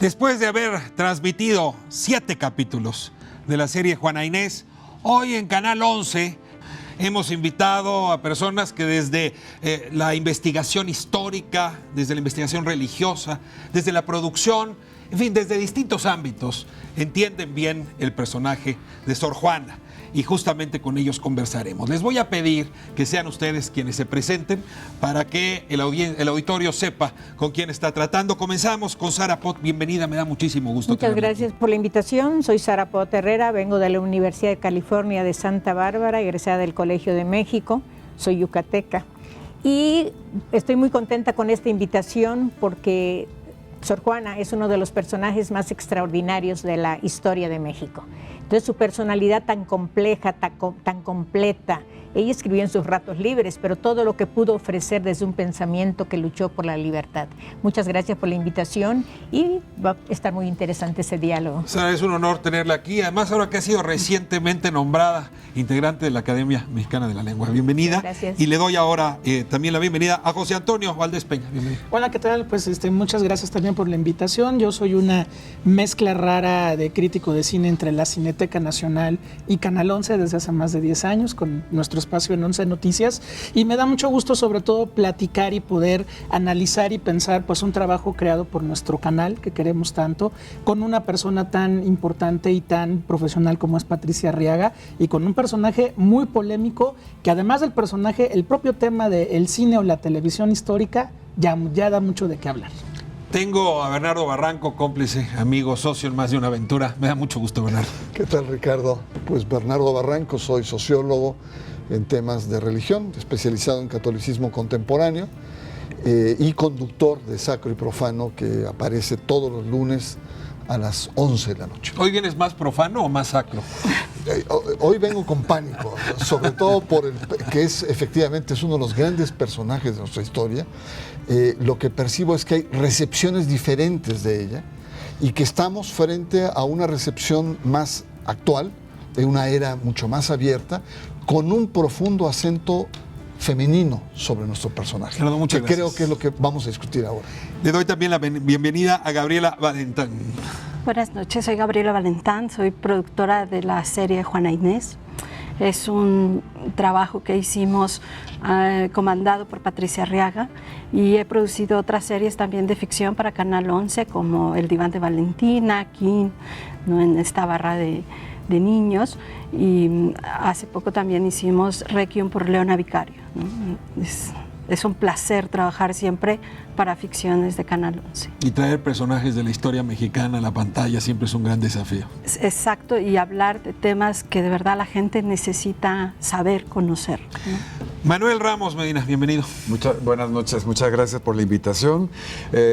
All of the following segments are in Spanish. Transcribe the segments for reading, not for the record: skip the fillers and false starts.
Después de haber transmitido 7 capítulos de la serie Juana Inés, hoy en Canal 11 hemos invitado a personas que desde la investigación histórica, desde la investigación religiosa, desde la producción, en fin, desde distintos ámbitos, entienden bien el personaje de Sor Juana. Y justamente con ellos conversaremos. Les voy a pedir que sean ustedes quienes se presenten para que el auditorio sepa con quién está tratando. Comenzamos con Sara Pot. Bienvenida, me da muchísimo gusto. Muchas gracias por la invitación. Soy Sara Pot Herrera, vengo de la Universidad de California de Santa Bárbara, egresada del Colegio de México. Soy yucateca. Y estoy muy contenta con esta invitación porque Sor Juana es uno de los personajes más extraordinarios de la historia de México. Entonces, su personalidad tan compleja, tan completa. Ella escribió en sus ratos libres, pero todo lo que pudo ofrecer desde un pensamiento que luchó por la libertad. Muchas gracias por la invitación y va a estar muy interesante ese diálogo. Sara, es un honor tenerla aquí. Además, ahora que ha sido recientemente nombrada integrante de la Academia Mexicana de la Lengua. Bienvenida. Gracias. Y le doy ahora también la bienvenida a José Antonio Valdés Peña. Bienvenido. Hola, ¿qué tal? Pues muchas gracias también por la invitación. Yo soy una mezcla rara de crítico de cine entre la Cineteca Nacional y Canal 11 desde hace más de 10 años con nuestro espacio en 11 Noticias, y me da mucho gusto sobre todo platicar y poder analizar y pensar pues un trabajo creado por nuestro canal que queremos tanto, con una persona tan importante y tan profesional como es Patricia Arriaga, y con un personaje muy polémico que además del personaje, el propio tema del cine o la televisión histórica ya da mucho de qué hablar. Tengo a Bernardo Barranco, cómplice, amigo, socio en más de una aventura. Me da mucho gusto, Bernardo. ¿Qué tal, Ricardo? Pues Bernardo Barranco, soy sociólogo en temas de religión, especializado en catolicismo contemporáneo y conductor de Sacro y Profano, que aparece todos los lunes a las 11 de la noche. ¿Hoy vienes más profano o más sacro? Hoy vengo con pánico, sobre todo por que efectivamente es uno de los grandes personajes de nuestra historia. Lo que percibo es que hay recepciones diferentes de ella y que estamos frente a una recepción más actual, de una era mucho más abierta, con un profundo acento femenino sobre nuestro personaje. Claro, muchas gracias. Creo que es lo que vamos a discutir ahora. Le doy también la bienvenida a Gabriela Valentán. Buenas noches, soy Gabriela Valentán, soy productora de la serie Juana Inés. Es un trabajo que hicimos comandado por Patricia Arriaga, y he producido otras series también de ficción para Canal 11 como El Diván de Valentina, King, ¿no?, en esta barra de niños, y hace poco también hicimos Requiem por Leona Vicario, ¿no? Es un placer trabajar siempre para ficciones de Canal 11. Y traer personajes de la historia mexicana a la pantalla siempre es un gran desafío. Exacto, y hablar de temas que de verdad la gente necesita saber, conocer, ¿no? Manuel Ramos Medina, bienvenido. Buenas noches, muchas gracias por la invitación.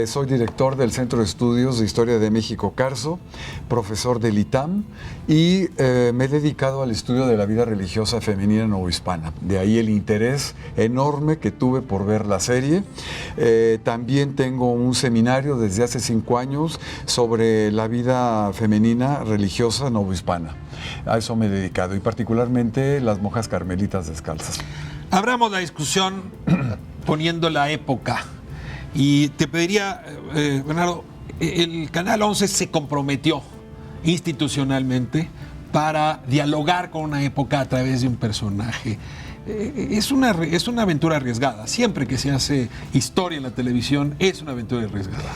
Soy director del Centro de Estudios de Historia de México, CARSO, profesor del ITAM, y me he dedicado al estudio de la vida religiosa femenina novohispana. De ahí el interés enorme que tuve por ver la serie. También tengo un seminario desde hace 5 años sobre la vida femenina religiosa novohispana. A eso me he dedicado, y particularmente las monjas carmelitas descalzas. Abramos la discusión poniendo la época. Y te pediría, Bernardo, el Canal 11 se comprometió institucionalmente para dialogar con una época a través de un personaje. Es una aventura arriesgada. Siempre que se hace historia en la televisión, es una aventura arriesgada.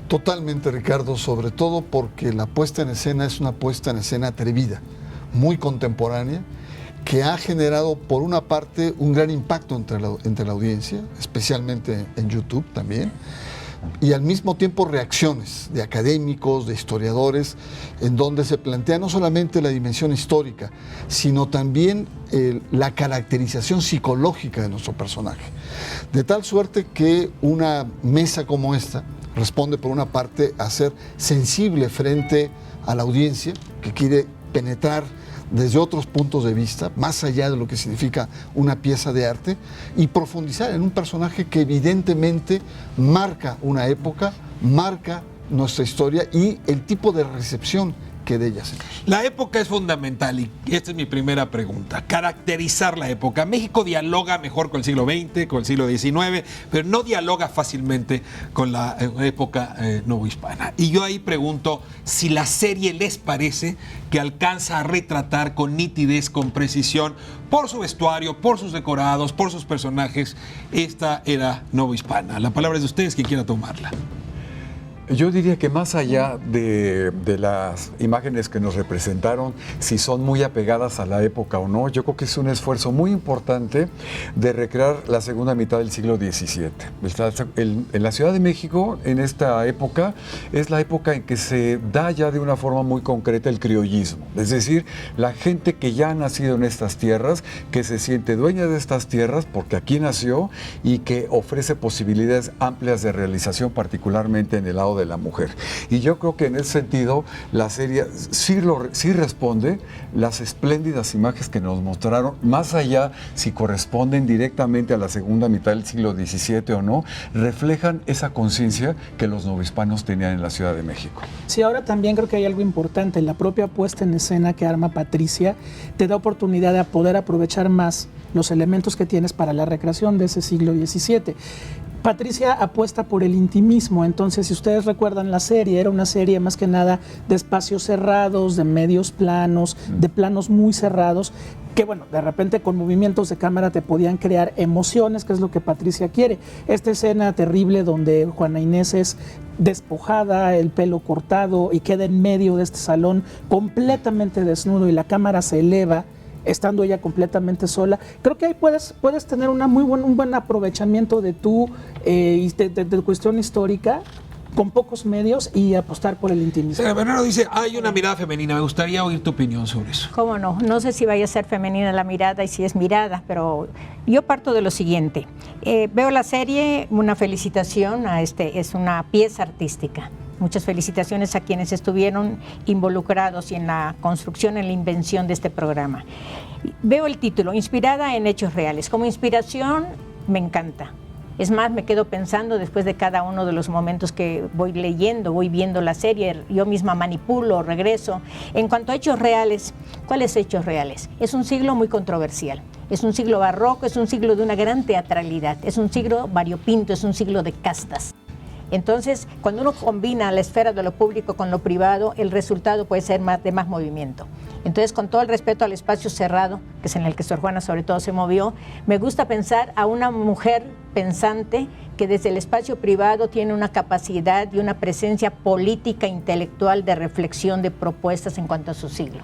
Totalmente, Ricardo, sobre todo porque la puesta en escena es una puesta en escena atrevida, muy contemporánea, que ha generado, por una parte, un gran impacto entre la audiencia, especialmente en YouTube también, y al mismo tiempo reacciones de académicos, de historiadores, en donde se plantea no solamente la dimensión histórica, sino también la caracterización psicológica de nuestro personaje. De tal suerte que una mesa como esta responde, por una parte, a ser sensible frente a la audiencia, que quiere penetrar desde otros puntos de vista, más allá de lo que significa una pieza de arte, y profundizar en un personaje que evidentemente marca una época, marca nuestra historia y el tipo de recepción que de ella, señor. La época es fundamental y esta es mi primera pregunta. Caracterizar la época. México dialoga mejor con el siglo XX, con el siglo XIX, pero no dialoga fácilmente con la época novohispana. Y yo ahí pregunto si la serie les parece que alcanza a retratar con nitidez, con precisión, por su vestuario, por sus decorados, por sus personajes, esta era novohispana. La palabra es de ustedes, quien quiera tomarla. Yo diría que más allá de las imágenes que nos representaron, si son muy apegadas a la época o no, yo creo que es un esfuerzo muy importante de recrear la segunda mitad del siglo XVII. En la Ciudad de México, en esta época, es la época en que se da ya de una forma muy concreta el criollismo. Es decir, la gente que ya ha nacido en estas tierras, que se siente dueña de estas tierras porque aquí nació y que ofrece posibilidades amplias de realización, particularmente en el lado de la mujer. Y yo creo que en ese sentido la serie sí responde las espléndidas imágenes que nos mostraron, más allá si corresponden directamente a la segunda mitad del siglo XVII o no, reflejan esa conciencia que los novohispanos tenían en la Ciudad de México. Sí, ahora también creo que hay algo importante. La propia puesta en escena que arma Patricia te da oportunidad de poder aprovechar más los elementos que tienes para la recreación de ese siglo XVII. Patricia apuesta por el intimismo, entonces si ustedes recuerdan la serie, era una serie más que nada de espacios cerrados, de medios planos, de planos muy cerrados, que bueno, de repente con movimientos de cámara te podían crear emociones, que es lo que Patricia quiere. Esta escena terrible donde Juana Inés es despojada, el pelo cortado y queda en medio de este salón completamente desnudo y la cámara se eleva, estando ella completamente sola, creo que ahí puedes tener un buen aprovechamiento de tu cuestión histórica con pocos medios y apostar por el intimismo. Bernardo dice, hay una mirada femenina, me gustaría oír tu opinión sobre eso. ¿Cómo no? No sé si vaya a ser femenina la mirada y si es mirada, pero yo parto de lo siguiente. Veo la serie, una felicitación es una pieza artística. Muchas felicitaciones a quienes estuvieron involucrados y en la construcción, en la invención de este programa. Veo el título, inspirada en hechos reales. Como inspiración, me encanta. Es más, me quedo pensando después de cada uno de los momentos que voy leyendo, voy viendo la serie, yo misma manipulo, regreso. En cuanto a hechos reales, ¿cuáles hechos reales? Es un siglo muy controversial. Es un siglo barroco, es un siglo de una gran teatralidad, es un siglo variopinto, es un siglo de castas. Entonces, cuando uno combina la esfera de lo público con lo privado, el resultado puede ser de más movimiento. Entonces, con todo el respeto al espacio cerrado, que es en el que Sor Juana sobre todo se movió, me gusta pensar a una mujer pensante que desde el espacio privado tiene una capacidad y una presencia política, intelectual, de reflexión, de propuestas en cuanto a su siglo.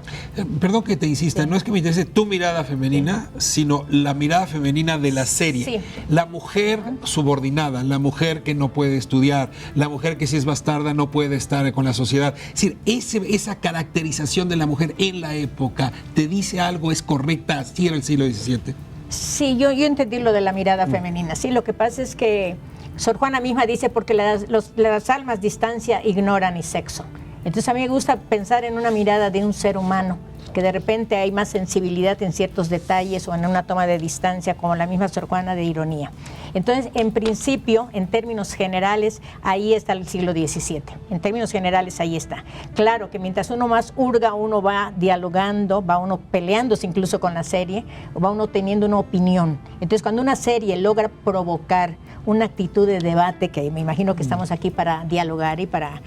Perdón que te insista, no es que me interese tu mirada femenina, sino la mirada femenina de la serie. Sí. La mujer subordinada, la mujer que no puede estudiar, la mujer que si es bastarda no puede estar con la sociedad. Es decir, esa caracterización de la mujer en la época, ¿te dice algo? ¿Es correcta? ¿Así era el siglo XVII? Sí, yo entendí lo de la mirada femenina. Sí, lo que pasa es que Sor Juana misma dice porque las almas distancia ignoran y sexo. Entonces a mí me gusta pensar en una mirada de un ser humano, que de repente hay más sensibilidad en ciertos detalles o en una toma de distancia, como la misma Sor Juana, de ironía. Entonces, en principio, en términos generales, ahí está el siglo XVII. En términos generales, ahí está. Claro que mientras uno más hurga, uno va dialogando, va uno peleándose incluso con la serie, o va uno teniendo una opinión. Entonces, cuando una serie logra provocar una actitud de debate, que me imagino que estamos aquí para dialogar y para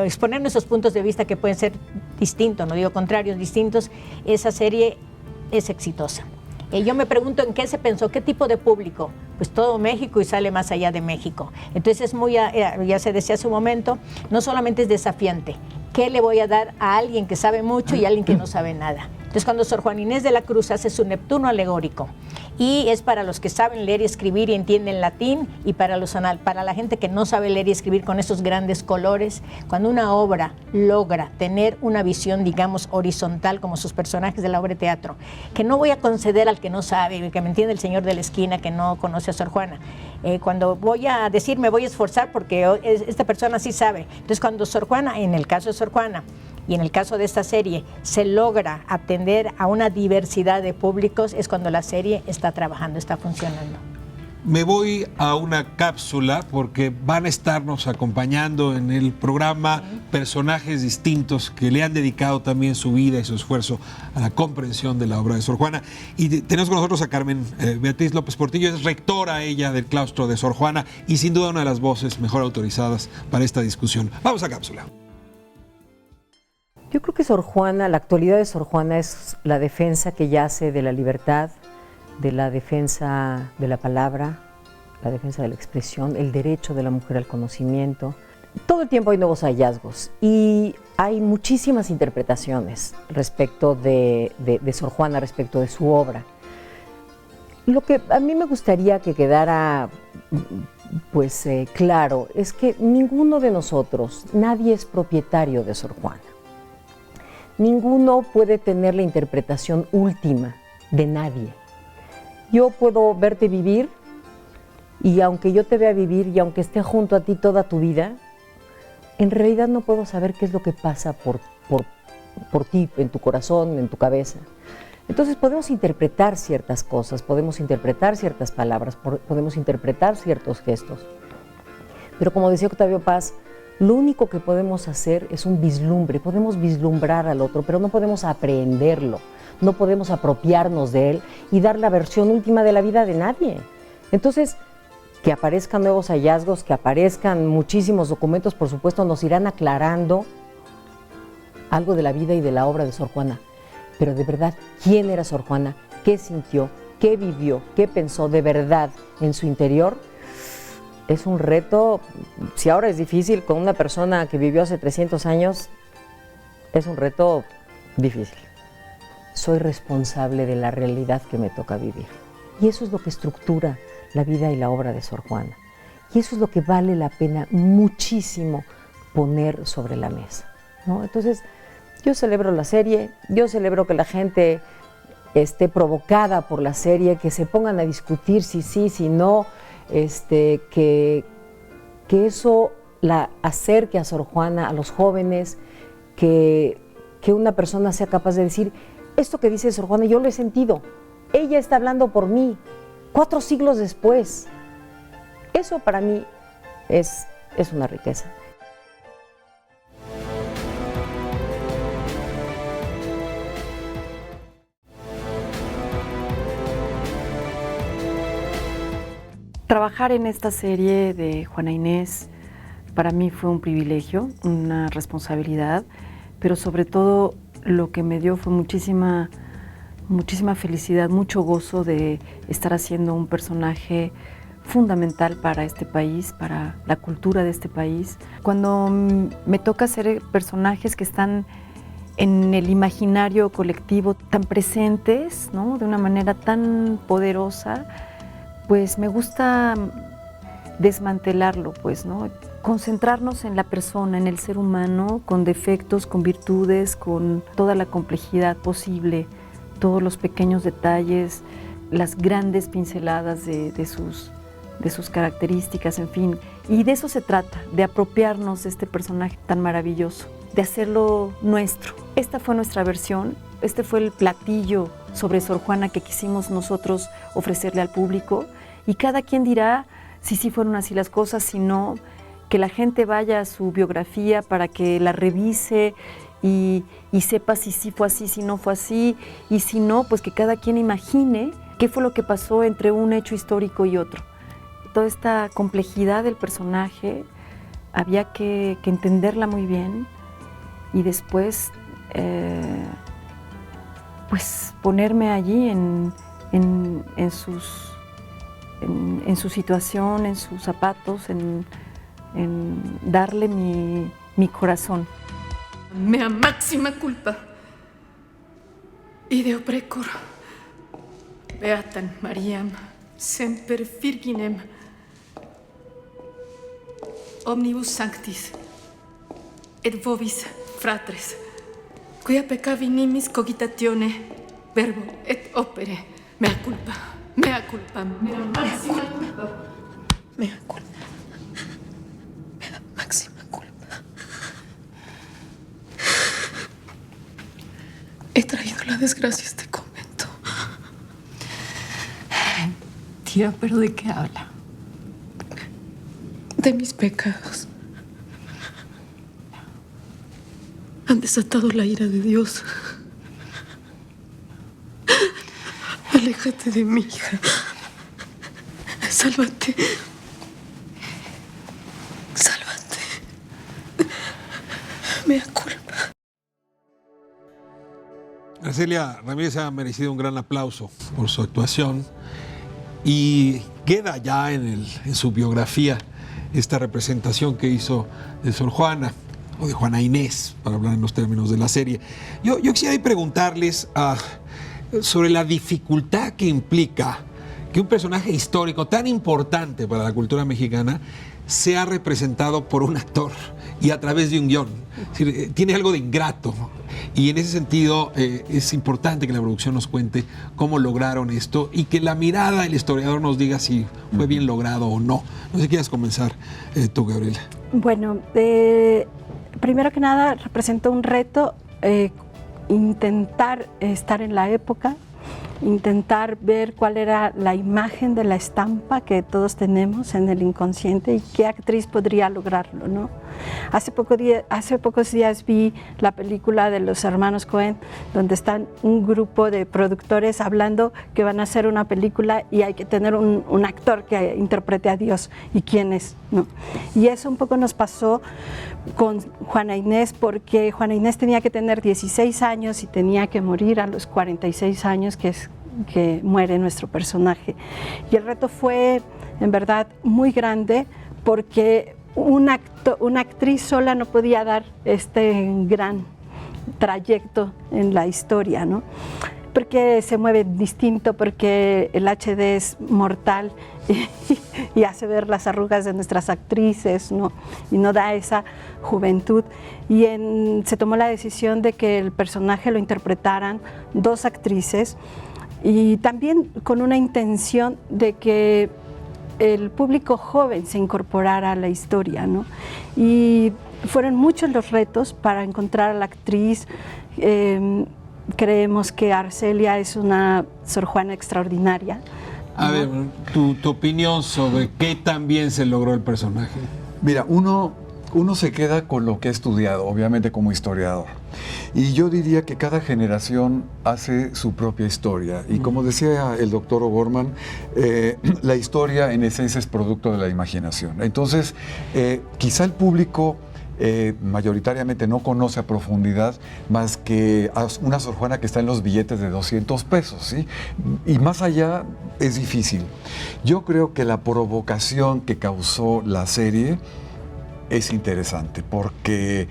exponer nuestros puntos de vista que pueden ser distintos, no digo contrarios, distintos, esa serie es exitosa. Yo me pregunto en qué se pensó, qué tipo de público, pues todo México y sale más allá de México. Entonces es muy, ya se decía hace un momento, no solamente es desafiante, ¿qué le voy a dar a alguien que sabe mucho y a alguien que no sabe nada? Entonces cuando Sor Juana Inés de la Cruz hace su Neptuno alegórico, y es para los que saben leer y escribir y entienden latín, y para la gente que no sabe leer y escribir con esos grandes colores, cuando una obra logra tener una visión, digamos, horizontal, como sus personajes de la obra de teatro, que no voy a conceder al que no sabe, que me entiende el señor de la esquina que no conoce a Sor Juana, cuando voy a decir me voy a esforzar porque esta persona sí sabe. Entonces cuando Sor Juana, en el caso de Sor Juana, y en el caso de esta serie, se logra atender a una diversidad de públicos, es cuando la serie está trabajando, está funcionando. me voy a una cápsula porque van a estarnos acompañando en el programa personajes distintos que le han dedicado también su vida y su esfuerzo a la comprensión de la obra de Sor Juana. Y tenemos con nosotros a Carmen Beatriz López Portillo, es rectora ella del claustro de Sor Juana y sin duda una de las voces mejor autorizadas para esta discusión. Vamos a cápsula. Yo creo que Sor Juana, la actualidad de Sor Juana es la defensa que yace de la libertad, de la defensa de la palabra, la defensa de la expresión, el derecho de la mujer al conocimiento. Todo el tiempo hay nuevos hallazgos y hay muchísimas interpretaciones respecto de Sor Juana, respecto de su obra. Lo que a mí me gustaría que quedara pues, claro es que ninguno de nosotros, nadie es propietario de Sor Juana. Ninguno puede tener la interpretación última de nadie. Yo puedo verte vivir y aunque yo te vea vivir y aunque esté junto a ti toda tu vida, en realidad no puedo saber qué es lo que pasa por ti, en tu corazón, en tu cabeza. Entonces podemos interpretar ciertas cosas, podemos interpretar ciertas palabras, podemos interpretar ciertos gestos. Pero como decía Octavio Paz, lo único que podemos hacer es un vislumbre, podemos vislumbrar al otro, pero no podemos aprehenderlo. No podemos apropiarnos de él y dar la versión última de la vida de nadie. Entonces, que aparezcan nuevos hallazgos, que aparezcan muchísimos documentos, por supuesto, nos irán aclarando algo de la vida y de la obra de Sor Juana. Pero de verdad, ¿quién era Sor Juana? ¿Qué sintió? ¿Qué vivió? ¿Qué pensó de verdad en su interior? Es un reto, si ahora es difícil con una persona que vivió hace 300 años, es un reto difícil. Soy responsable de la realidad que me toca vivir. Y eso es lo que estructura la vida y la obra de Sor Juana. Y eso es lo que vale la pena muchísimo poner sobre la mesa, ¿no? Entonces, yo celebro la serie, yo celebro que la gente esté provocada por la serie, que se pongan a discutir si sí, si no, que eso la acerque a Sor Juana, a los jóvenes, que una persona sea capaz de decir, esto que dice Sor Juana, yo lo he sentido. Ella está hablando por mí, 4 siglos después. Eso para mí es una riqueza. Trabajar en esta serie de Juana Inés para mí fue un privilegio, una responsabilidad, pero sobre todo lo que me dio fue muchísima felicidad, mucho gozo de estar haciendo un personaje fundamental para este país, para la cultura de este país. Cuando me toca hacer personajes que están en el imaginario colectivo tan presentes, ¿no?, de una manera tan poderosa, pues me gusta desmantelarlo, pues, ¿no?, concentrarnos en la persona, en el ser humano, con defectos, con virtudes, con toda la complejidad posible, todos los pequeños detalles, las grandes pinceladas de sus características, en fin. Y de eso se trata, de apropiarnos de este personaje tan maravilloso, de hacerlo nuestro. Esta fue nuestra versión, este fue el platillo sobre Sor Juana que quisimos nosotros ofrecerle al público, y cada quien dirá si sí fueron así las cosas, si no, que la gente vaya a su biografía para que la revise y sepa si sí fue así, si no fue así, y si no, pues que cada quien imagine qué fue lo que pasó entre un hecho histórico y otro. Toda esta complejidad del personaje había que entenderla muy bien y después pues ponerme allí en su situación, en sus zapatos, en darle mi corazón. Mea máxima culpa ideo precor beatam Mariam semper virginem omnibus sanctis et vobis fratres quia peccavi nimis cogitatione verbo et opere mea culpa mea máxima culpa mea culpa máxima culpa. He traído la desgracia a este convento. Tía, ¿pero de qué habla? De mis pecados. Han desatado la ira de Dios. Aléjate de mí, hija. Sálvate. Sálvate. Mea culpa. Arcelia Ramírez ha merecido un gran aplauso por su actuación y queda ya en su biografía esta representación que hizo de Sor Juana, o de Juana Inés, para hablar en los términos de la serie. Yo quisiera preguntarles sobre la dificultad que implica que un personaje histórico tan importante para la cultura mexicana sea representado por un actor y a través de un guión. Es decir, tiene algo de ingrato. Y en ese sentido es importante que la producción nos cuente cómo lograron esto y que la mirada del historiador nos diga si fue bien logrado o no. No sé si quieres comenzar tú, Gabriela. Bueno, primero que nada representó un reto intentar estar en la época, intentar ver cuál era la imagen de la estampa que todos tenemos en el inconsciente y qué actriz podría lograrlo, ¿no? Hace pocos días vi la película de los hermanos Coen, donde están un grupo de productores hablando que van a hacer una película y hay que tener un actor que interprete a Dios y quién es, ¿no? Y eso un poco nos pasó con Juana Inés, porque Juana Inés tenía que tener 16 años y tenía que morir a los 46 años, que muere nuestro personaje. Y el reto fue, en verdad, muy grande, porque una actriz sola no podía dar este gran trayecto en la historia, ¿no? Porque se mueve distinto, porque el HD es mortal y hace ver las arrugas de nuestras actrices, ¿no? Y no da esa juventud. Y se tomó la decisión de que el personaje lo interpretaran 2 actrices, y también con una intención de que el público joven se incorporara a la historia, ¿no? Y fueron muchos los retos para encontrar a la actriz. Creemos que Arcelia es una Sor Juana extraordinaria. A ver, tu opinión sobre qué tan bien se logró el personaje. Mira, uno se queda con lo que ha estudiado, obviamente como historiador. Y yo diría que cada generación hace su propia historia. Y como decía el doctor O'Gorman, la historia en esencia es producto de la imaginación. Entonces, quizá el público mayoritariamente no conoce a profundidad más que a una Sor Juana que está en los billetes de 200 pesos, ¿sí? Y más allá es difícil. Yo creo que la provocación que causó la serie es interesante, porque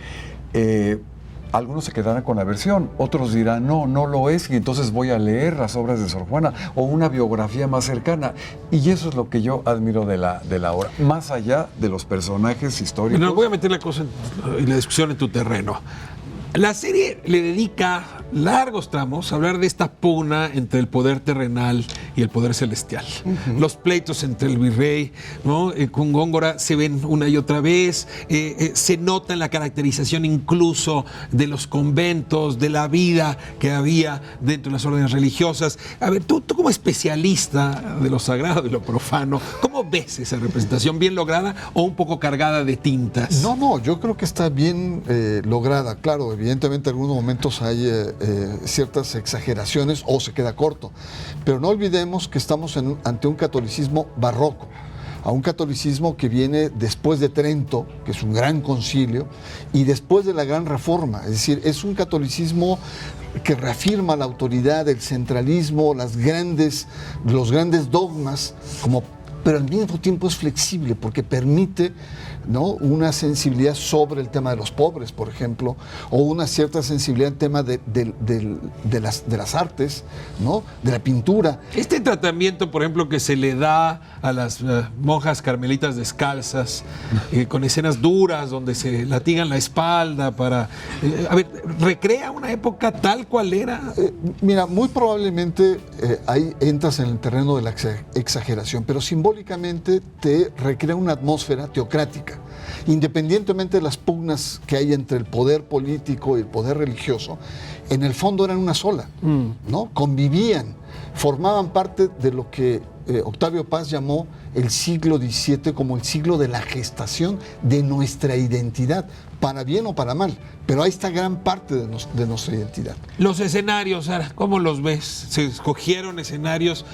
algunos se quedarán con la versión, otros dirán, no lo es, y entonces voy a leer las obras de Sor Juana o una biografía más cercana. Y eso es lo que yo admiro de la obra, más allá de los personajes históricos. Bueno, voy a meter la discusión en tu terreno. La serie le dedica largos tramos a hablar de esta pugna entre el poder terrenal y el poder celestial. Los pleitos entre el virrey, ¿no? Con Góngora se ven una y otra vez, se nota en la caracterización incluso de los conventos, de la vida que había dentro de las órdenes religiosas. A ver, tú como especialista de lo sagrado y lo profano, ¿cómo ves esa representación? ¿Bien lograda o un poco cargada de tintas? No, yo creo que está bien lograda, claro. Evidentemente en algunos momentos hay ciertas exageraciones o se queda corto, pero no olvidemos que estamos ante un catolicismo barroco, a un catolicismo que viene después de Trento, que es un gran concilio, y después de la Gran Reforma. Es decir, es un catolicismo que reafirma la autoridad, el centralismo, los grandes dogmas, pero al mismo tiempo es flexible porque permite, ¿no?, una sensibilidad sobre el tema de los pobres, por ejemplo, o una cierta sensibilidad en el tema de las artes, ¿no?, de la pintura. Este tratamiento, por ejemplo, que se le da a las monjas carmelitas descalzas, con escenas duras donde se latigan la espalda para... ¿recrea una época tal cual era? Mira, muy probablemente ahí entras en el terreno de la exageración, pero simbólicamente te recrea una atmósfera teocrática. Independientemente de las pugnas que hay entre el poder político y el poder religioso, en el fondo eran una sola, ¿no? Convivían, formaban parte de lo que Octavio Paz llamó el siglo XVII como el siglo de la gestación de nuestra identidad, para bien o para mal, pero ahí está gran parte de nuestra identidad. Los escenarios, Sara, ¿cómo los ves? Se escogieron escenarios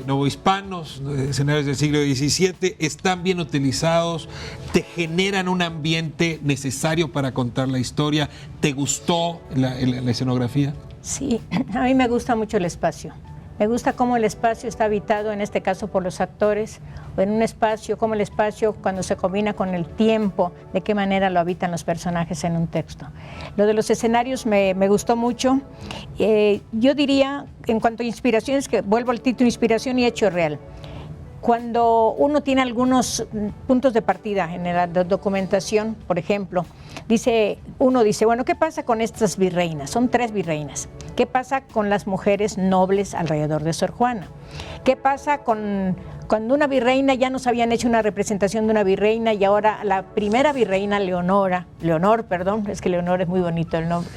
novohispanos, escenarios del siglo XVII, están bien utilizados, te generan un ambiente necesario para contar la historia. ¿Te gustó la escenografía? Sí, a mí me gusta mucho el espacio. Me gusta cómo el espacio está habitado, en este caso por los actores, o en un espacio, cómo el espacio cuando se combina con el tiempo, de qué manera lo habitan los personajes en un texto. Lo de los escenarios me gustó mucho. Yo diría, en cuanto a inspiraciones, que vuelvo al título, inspiración y hecho real. Cuando uno tiene algunos puntos de partida en la documentación, por ejemplo, uno dice, bueno, ¿qué pasa con estas virreinas? Son 3 virreinas. ¿Qué pasa con las mujeres nobles alrededor de Sor Juana? ¿Qué pasa cuando una virreina, ya nos habían hecho una representación de una virreina y ahora la primera virreina, Leonor, es que Leonor es muy bonito el nombre.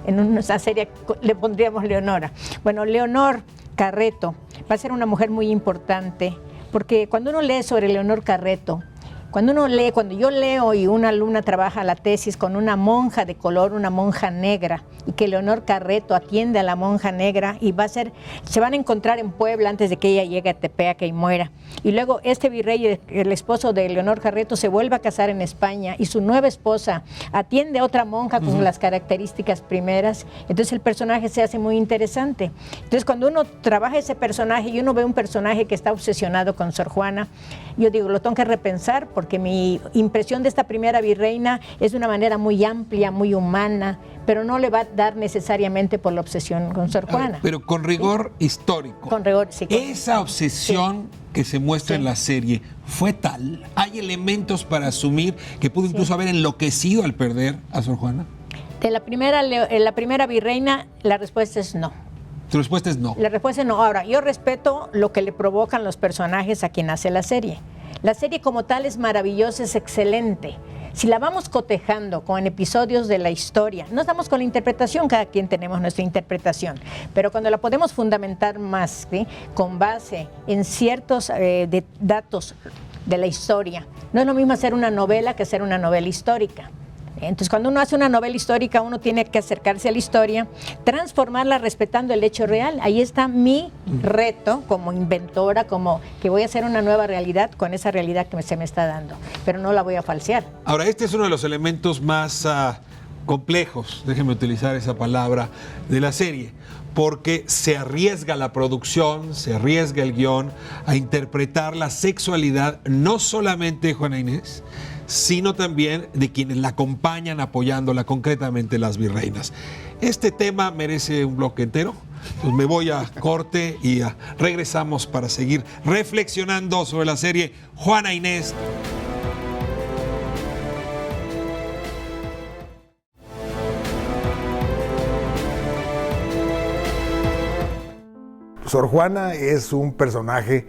En una serie le pondríamos Leonora. Bueno, Leonor Carreto va a ser una mujer muy importante, porque cuando uno lee sobre Leonor Carreto, cuando yo leo y una alumna trabaja la tesis con una monja de color, una monja negra, y que Leonor Carreto atiende a la monja negra y se van a encontrar en Puebla antes de que ella llegue a Tepeaca y muera. Y luego este virrey, el esposo de Leonor Carreto, se vuelve a casar en España y su nueva esposa atiende a otra monja con las características primeras. Entonces el personaje se hace muy interesante. Entonces cuando uno trabaja ese personaje y uno ve un personaje que está obsesionado con Sor Juana, yo digo, lo tengo que repensar, porque mi impresión de esta primera virreina es de una manera muy amplia, muy humana, pero no le va a dar necesariamente por la obsesión con Sor Juana. Pero con rigor histórico. Con rigor, sí. Esa obsesión que se muestra en la serie fue tal. ¿Hay elementos para asumir que pudo incluso haber enloquecido al perder a Sor Juana? De la primera virreina, la respuesta es no. Tu respuesta es no. La respuesta es no. Ahora, yo respeto lo que le provocan los personajes a quien hace la serie. La serie como tal es maravillosa, es excelente. Si la vamos cotejando con episodios de la historia, no estamos con la interpretación, cada quien tenemos nuestra interpretación, pero cuando la podemos fundamentar más, ¿sí?, con base en ciertos datos de la historia, no es lo mismo hacer una novela que hacer una novela histórica. Entonces, cuando uno hace una novela histórica, uno tiene que acercarse a la historia, transformarla respetando el hecho real. Ahí está mi reto como inventora, como que voy a hacer una nueva realidad con esa realidad que se me está dando, pero no la voy a falsear. Ahora, este es uno de los elementos más complejos, déjenme utilizar esa palabra, de la serie, porque se arriesga la producción, se arriesga el guión a interpretar la sexualidad no solamente de Juana Inés, sino también de quienes la acompañan apoyándola, concretamente las virreinas. Este tema merece un bloque entero. Pues me voy a corte y regresamos para seguir reflexionando sobre la serie Juana Inés. Sor Juana es un personaje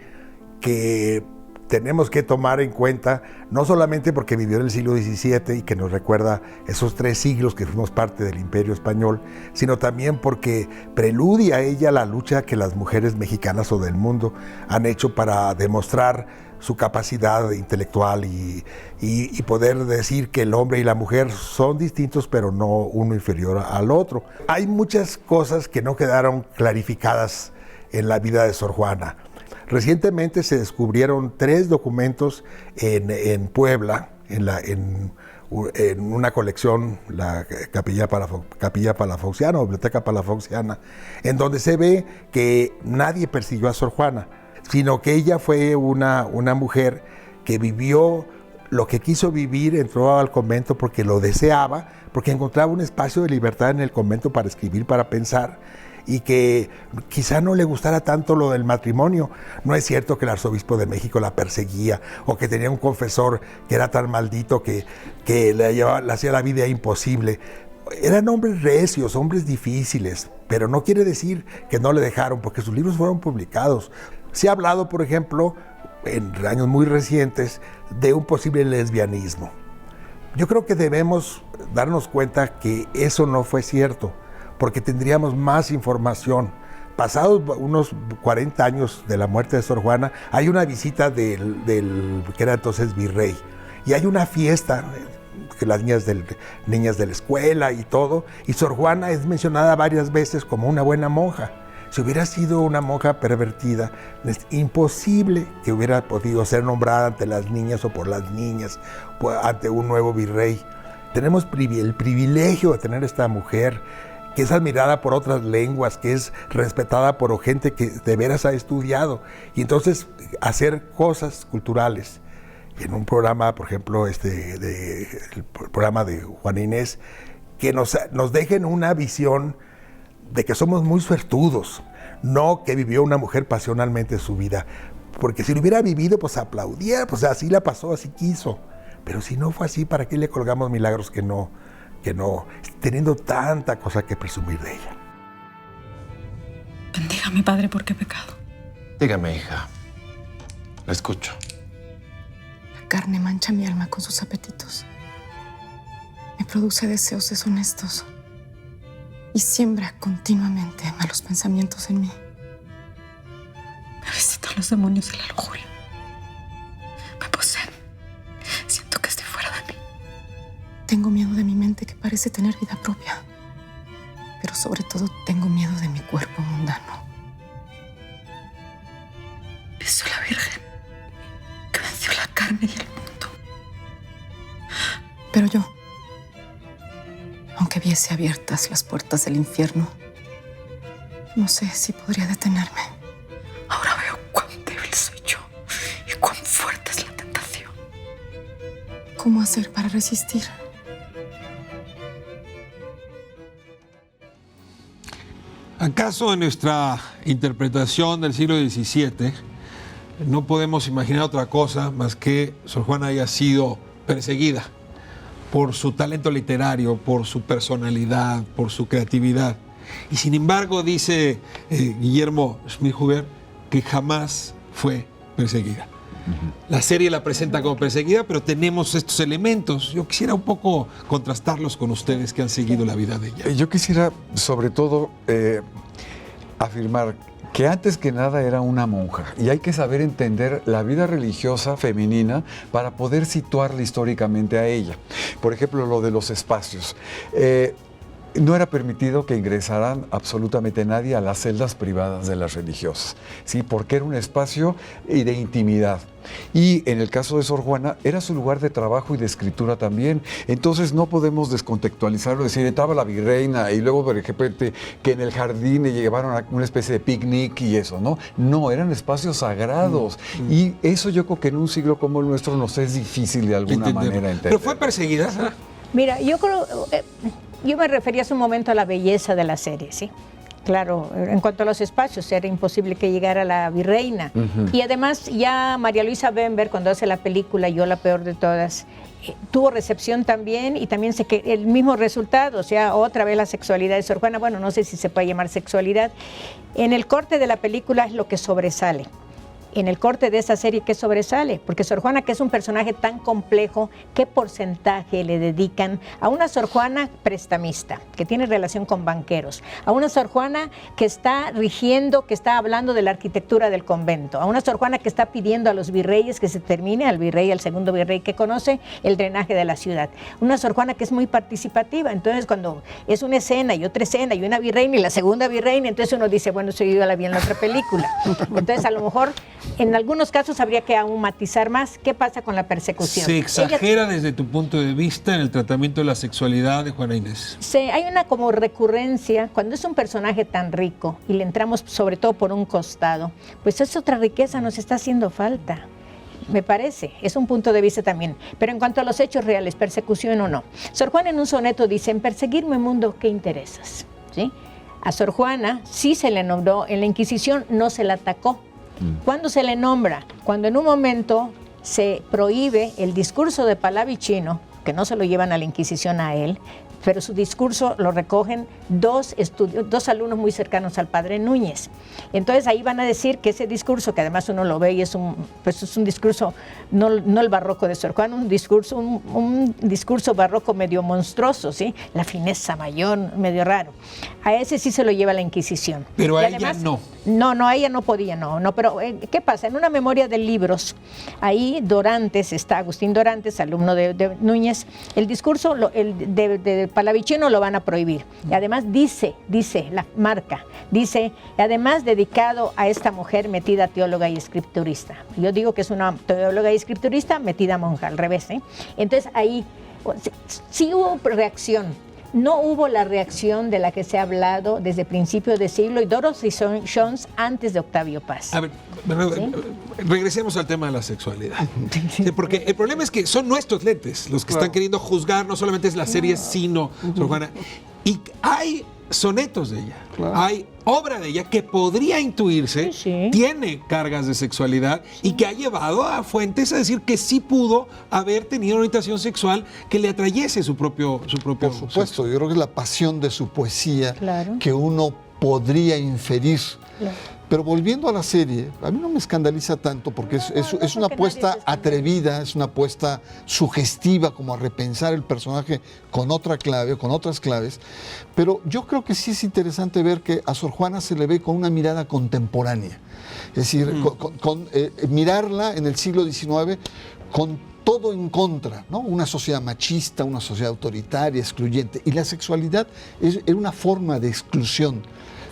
que tenemos que tomar en cuenta, no solamente porque vivió en el siglo XVII y que nos recuerda esos 3 siglos que fuimos parte del Imperio Español, sino también porque preludia a ella la lucha que las mujeres mexicanas o del mundo han hecho para demostrar su capacidad intelectual y poder decir que el hombre y la mujer son distintos, pero no uno inferior al otro. Hay muchas cosas que no quedaron clarificadas en la vida de Sor Juana. Recientemente se descubrieron 3 documentos en Puebla, en una colección, la Capilla Palafoxiana, o Biblioteca Palafoxiana, en donde se ve que nadie persiguió a Sor Juana, sino que ella fue una mujer que vivió lo que quiso vivir, entró al convento porque lo deseaba, porque encontraba un espacio de libertad en el convento para escribir, para pensar, y que quizá no le gustara tanto lo del matrimonio. No es cierto que el arzobispo de México la perseguía o que tenía un confesor que era tan maldito que le hacía la vida imposible. Eran hombres recios, hombres difíciles, pero no quiere decir que no le dejaron, porque sus libros fueron publicados. Se ha hablado, por ejemplo, en años muy recientes, de un posible lesbianismo. Yo creo que debemos darnos cuenta que eso no fue cierto, porque tendríamos más información pasados unos 40 años de la muerte de Sor Juana, hay una visita del que era entonces virrey, y hay una fiesta que las niñas de la escuela y todo, y Sor Juana es mencionada varias veces como una buena monja. Si hubiera sido una monja pervertida, es imposible que hubiera podido ser nombrada ante las niñas o por las niñas, ante un nuevo virrey. Tenemos el privilegio de tener esta mujer que es admirada por otras lenguas, que es respetada por gente que de veras ha estudiado, y entonces hacer cosas culturales en un programa, por ejemplo, el programa de Juana Inés, que nos dejen una visión de que somos muy suertudos, no que vivió una mujer pasionalmente su vida, porque si lo hubiera vivido, pues aplaudiera, pues así la pasó, así quiso, pero si no fue así, ¿para qué le colgamos milagros que no, teniendo tanta cosa que presumir de ella? Bendígame, Padre, ¿por qué he pecado? Dígame, hija. La escucho. La carne mancha mi alma con sus apetitos. Me produce deseos deshonestos y siembra continuamente malos pensamientos en mí. Me visitan los demonios de la lujuria. Me poseen. Siento que estoy fuera de mí. Tengo miedo de mi mente que parece tener vida propia, pero sobre todo tengo miedo de mi cuerpo mundano. Soy la Virgen que venció la carne y el mundo. Pero yo, aunque viese abiertas las puertas del infierno, no sé si podría detenerme. Ahora veo cuán débil soy yo y cuán fuerte es la tentación. ¿Cómo hacer para resistir? ¿Acaso en nuestra interpretación del siglo XVII no podemos imaginar otra cosa más que Sor Juana haya sido perseguida por su talento literario, por su personalidad, por su creatividad? Y sin embargo, dice Guillermo Schmidhuber que jamás fue perseguida. La serie la presenta como perseguida, pero tenemos estos elementos. Yo quisiera un poco contrastarlos con ustedes que han seguido la vida de ella. Yo quisiera, sobre todo, afirmar que antes que nada era una monja, y hay que saber entender la vida religiosa femenina para poder situarla históricamente a ella. Por ejemplo, lo de los espacios. No era permitido que ingresaran absolutamente nadie a las celdas privadas de las religiosas, ¿sí? Porque era un espacio de intimidad. Y en el caso de Sor Juana, era su lugar de trabajo y de escritura también. Entonces no podemos descontextualizarlo, decir, entraba la virreina y luego de repente que en el jardín le llevaron a una especie de picnic y eso, ¿no? No, eran espacios sagrados. Y eso yo creo que en un siglo como el nuestro nos es difícil de alguna manera entender. ¿Pero fue perseguida, Sara? Mira, yo creo... Yo me refería hace un momento a la belleza de la serie, ¿sí? Claro, en cuanto a los espacios, era imposible que llegara la virreina. Y además, ya María Luisa Bember, cuando hace la película Yo la peor de todas, tuvo recepción también y también el mismo resultado, o sea, otra vez la sexualidad de Sor Juana. Bueno, no sé si se puede llamar sexualidad. En el corte de la película es lo que sobresale. En el corte de esa serie, ¿qué sobresale? Porque Sor Juana, que es un personaje tan complejo, ¿qué porcentaje le dedican a una Sor Juana prestamista, que tiene relación con banqueros, a una Sor Juana que está rigiendo, que está hablando de la arquitectura del convento, a una Sor Juana que está pidiendo a los virreyes que se termine, al virrey, al segundo virrey que conoce, el drenaje de la ciudad? Una Sor Juana que es muy participativa. Entonces, cuando es una escena y otra escena y una virreina y la segunda virreina, entonces uno dice, bueno, eso yo la vi en la otra película. Entonces, a lo mejor... En algunos casos habría que aún matizar más. ¿Qué pasa con la persecución? ¿Se exagera desde tu punto de vista en el tratamiento de la sexualidad de Juana Inés? Hay una como recurrencia. Cuando es un personaje tan rico y le entramos sobre todo por un costado, pues es otra riqueza, nos está haciendo falta. Me parece, es un punto de vista también. Pero en cuanto a los hechos reales, persecución o no. Sor Juana en un soneto dice, en perseguirme mundo, ¿qué interesas? ¿Sí? A Sor Juana sí se le nombró, en la Inquisición no se la atacó. ¿Cuándo se le nombra? Cuando en un momento se prohíbe el discurso de Palavicino, que no se lo llevan a la Inquisición a él, pero su discurso lo recogen dos alumnos muy cercanos al padre Núñez. Entonces ahí van a decir que ese discurso, que además uno lo ve y es un discurso, no el barroco de Sor Juana, un discurso barroco medio monstruoso, ¿sí? La fineza mayor, medio raro. A ese sí se lo lleva la Inquisición. Pero y a además, ella no. No, a ella no podía, no. Pero ¿qué pasa? En una memoria de libros, ahí Dorantes, está Agustín Dorantes, alumno de Núñez, el discurso de Palavicino lo van a prohibir. Y además dice, la marca, dice, además dedicado a esta mujer metida teóloga y escriturista. Yo digo que es una teóloga y escriturista metida monja, al revés, ¿eh? Entonces ahí sí hubo reacción. No hubo la reacción de la que se ha hablado desde principios de siglo y Dorothy Jones antes de Octavio Paz. A ver, regresemos al tema de la sexualidad. Porque el problema es que son nuestros lentes los que están queriendo juzgar, no solamente es la serie, sino Sor Juana. Y hay sonetos de ella, hay obra de ella que podría intuirse, tiene cargas de sexualidad y que ha llevado a Fuentes a decir que sí pudo haber tenido una orientación sexual que le atrayese su propio Por supuesto, sexo. yo creo que es la pasión de su poesía que uno podría inferir. Pero volviendo a la serie, a mí no me escandaliza tanto porque es una apuesta atrevida, es una apuesta sugestiva, como a repensar el personaje con otra clave, con otras claves. Pero yo creo que sí es interesante ver que a Sor Juana se le ve con una mirada contemporánea. Es decir, mirarla en el siglo XIX con todo en contra, ¿no? Una sociedad machista, una sociedad autoritaria, excluyente. Y la sexualidad es una forma de exclusión.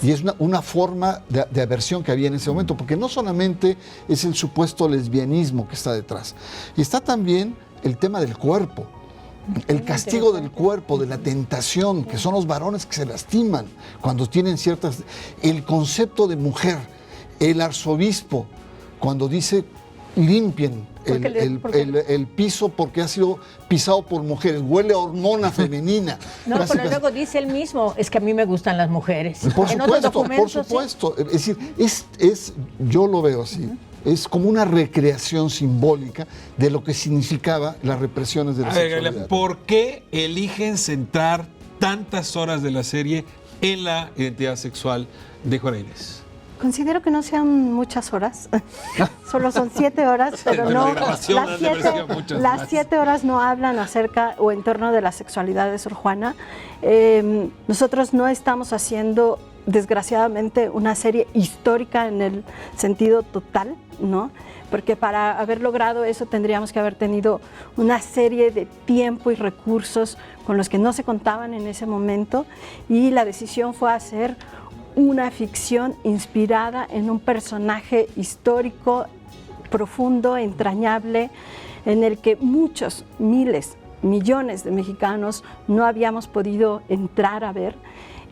Y es una forma de aversión que había en ese momento, porque no solamente es el supuesto lesbianismo que está detrás, y está también el tema del cuerpo, el castigo del cuerpo, de la tentación, que son los varones que se lastiman cuando tienen ciertas... El concepto de mujer, el arzobispo, cuando dice limpien el piso porque ha sido pisado por mujeres, huele a hormona femenina. No, pero luego dice él mismo, es que a mí me gustan las mujeres. Por supuesto. Es decir, yo lo veo así. Es como una recreación simbólica de lo que significaba las represiones de la sexualidad. ¿Por qué eligen centrar tantas horas de la serie en la identidad sexual de Juana Inés? Considero que no sean muchas horas, solo son 7 horas, pero no, las 7 horas no hablan acerca o en torno de la sexualidad de Sor Juana. Nosotros no estamos haciendo, desgraciadamente, una serie histórica en el sentido total, ¿no? Porque para haber logrado eso tendríamos que haber tenido una serie de tiempo y recursos con los que no se contaban en ese momento, y la decisión fue hacer una ficción inspirada en un personaje histórico, profundo, entrañable, en el que muchos, miles, millones de mexicanos no habíamos podido entrar a ver.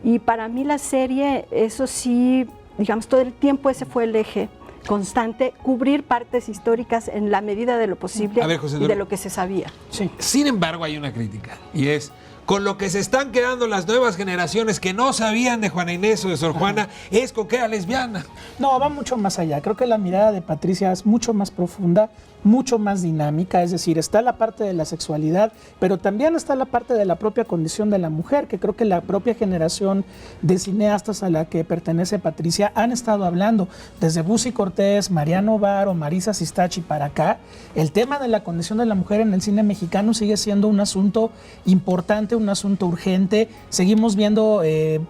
Y para mí la serie, eso sí, digamos, todo el tiempo ese fue el eje constante, cubrir partes históricas en la medida de lo posible y de lo que se sabía. Sí. Sin embargo, hay una crítica, y es: con lo que se están quedando las nuevas generaciones que no sabían de Juana Inés o de Sor Juana, es con que era lesbiana. No, va mucho más allá. Creo que la mirada de Patricia es mucho más profunda, mucho más dinámica. Es decir, está la parte de la sexualidad, pero también está la parte de la propia condición de la mujer, que creo que la propia generación de cineastas a la que pertenece Patricia han estado hablando. Desde Busi Cortés, Mariano Varo, Marisa Sistachi para acá, el tema de la condición de la mujer en el cine mexicano sigue siendo un asunto importante, un asunto urgente. Seguimos viendo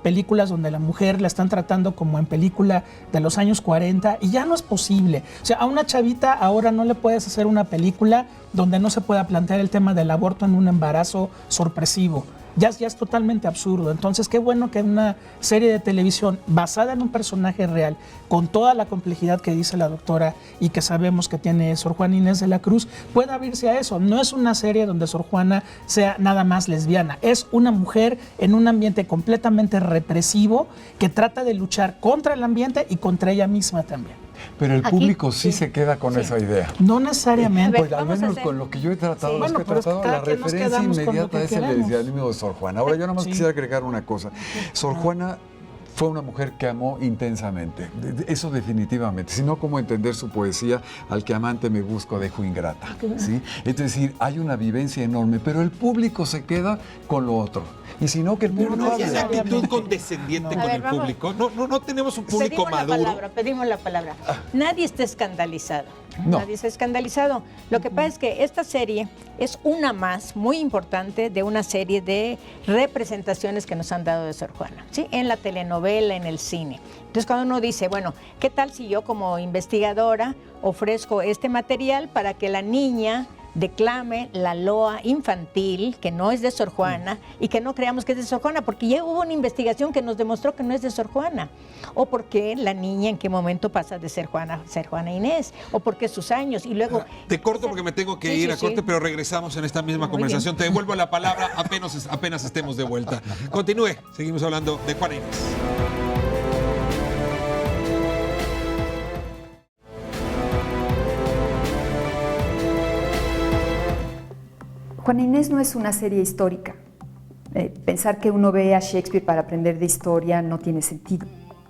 películas donde la mujer la están tratando como en película de los años 40 y ya no es posible. O sea, a una chavita ahora no le puedes hacer una película donde no se pueda plantear el tema del aborto en un embarazo sorpresivo. Ya es totalmente absurdo. Entonces, qué bueno que una serie de televisión basada en un personaje real, con toda la complejidad que dice la doctora y que sabemos que tiene Sor Juana Inés de la Cruz, pueda abrirse a eso. No es una serie donde Sor Juana sea nada más lesbiana. Es una mujer en un ambiente completamente represivo que trata de luchar contra el ambiente y contra ella misma también. Pero el público sí se queda con esa idea. No necesariamente. Pues al menos con lo que yo he tratado, la referencia inmediata es el lesbianismo de Sor Juana. Ahora yo nada más quisiera agregar una cosa. Sor Juana fue una mujer que amó intensamente. Eso definitivamente. Si no, ¿cómo entender su poesía Al que amante me busco dejo ingrata? ¿Sí? Es decir, hay una vivencia enorme, pero el público se queda con lo otro. Y si no, que el público No, hable. esa actitud condescendiente con el público. No tenemos un público maduro. Pedimos la palabra. Nadie está escandalizado. No. Nadie está escandalizado. Lo que pasa es que esta serie es una más muy importante de una serie de representaciones que nos han dado de Sor Juana, ¿sí? En la telenovela, en el cine. Entonces, cuando uno dice, bueno, ¿qué tal si yo como investigadora ofrezco este material para que la niña declame la loa infantil, que no es de Sor Juana, y que no creamos que es de Sor Juana, porque ya hubo una investigación que nos demostró que no es de Sor Juana, o porque la niña en qué momento pasa de ser Juana Inés, o porque sus años, y luego... Te corto porque me tengo que Sí, ir sí, a corte, sí. pero regresamos en esta misma Muy conversación. bien. Te devuelvo la palabra apenas estemos de vuelta. Continúe, seguimos hablando de Juana Inés. Juana Inés no es una serie histórica. Pensar que uno ve a Shakespeare para aprender de historia no tiene sentido.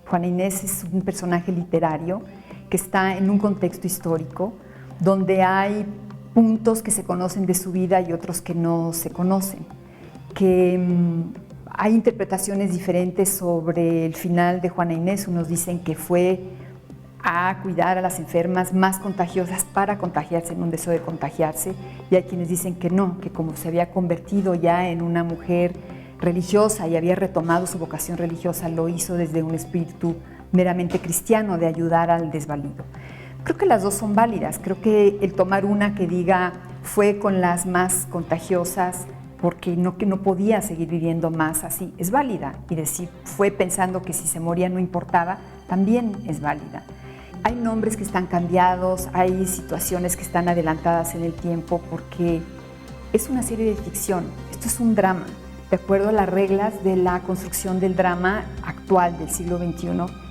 Juana Inés es un personaje literario que está en un contexto histórico donde hay puntos que se conocen de su vida y otros que no se conocen, que hay interpretaciones diferentes sobre el final de Juana Inés. Unos dicen que fue a cuidar a las enfermas más contagiosas para contagiarse en un deseo de contagiarse, y hay quienes dicen que no, que como se había convertido ya en una mujer religiosa y había retomado su vocación religiosa, lo hizo desde un espíritu meramente cristiano de ayudar al desvalido. Creo que las dos son válidas. Creo que el tomar una que diga fue con las más contagiosas porque no podía seguir viviendo más así, es válida, y decir fue pensando que si se moría no importaba, también es válida. Hay nombres que están cambiados, hay situaciones que están adelantadas en el tiempo porque es una serie de ficción, esto es un drama, de acuerdo a las reglas de la construcción del drama actual del siglo XXI,